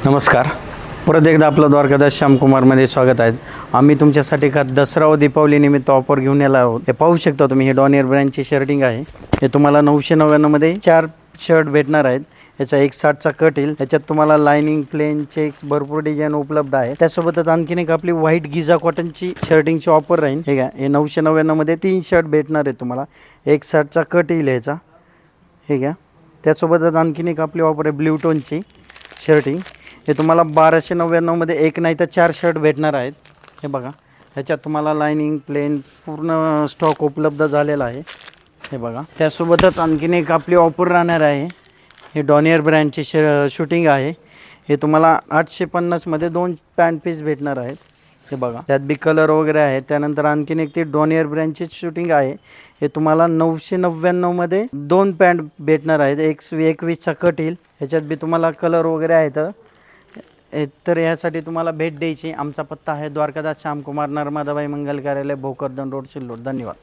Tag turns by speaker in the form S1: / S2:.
S1: नमस्कार. परत एकदा आपलं द्वारकादास श्यामकुमारमध्ये स्वागत आहे. आम्ही तुमच्यासाठी का दसरा व दीपावली निमित्त ऑफर घेऊन आलो आहोत. हे पाहू शकता तुम्ही, हे डॉनियर ब्रँडची शर्टिंग आहे. हे तुम्हाला 999 मध्ये 4 शर्ट भेटणार आहेत. याचा 160चा कट येईल. याच्यात तुम्हाला लाइनिंग, प्लेन, चेक्स भरपूर डिझाईन उपलब्ध आहे. त्यासोबतच आणखीन एक आपली व्हाईट गिझा कॉटनची शर्टिंगची ऑफर राहील. हे घ्या, हे 999 मध्ये 3 शर्ट भेटणार आहेत तुम्हाला. 160चा कट येईल याचा. हे घ्या, त्यासोबतच आणखीन एक आपली ऑफर आहे ब्ल्यू टोनची शर्टिंग. हे तुम्हाला 1299 मध्ये 1 नाही तर 4 शर्ट भेटणार आहेत. हे बघा, ह्याच्यात तुम्हाला लाइनिंग, प्लेन पूर्ण स्टॉक उपलब्ध झालेला आहे. हे बघा, त्यासोबतच आणखीन एक आपली ऑफर राहणार आहे. हे डॉनियर ब्रँडची शूटिंग आहे. हे तुम्हाला 850 मध्ये 2 पॅन्ट पीस भेटणार आहेत. हे बघा, त्यात बी कलर वगैरे आहे. त्यानंतर आणखीन एक ती डॉनियर ब्रँडची शूटिंग आहे. हे तुम्हाला 999 मध्ये 2 पॅन्ट भेटणार आहेत. 21चा कट येईल. ह्याच्यात बी तुम्हाला कलर वगैरे आहेत. तर यासाठी तुम्हाला भेट द्यायची. आमचा पत्ता आहे द्वारकादास श्यामकुमार, नर्मदाबाई मंगल कार्यालय, भोकरदन रोड, सिल्लोड. धन्यवाद.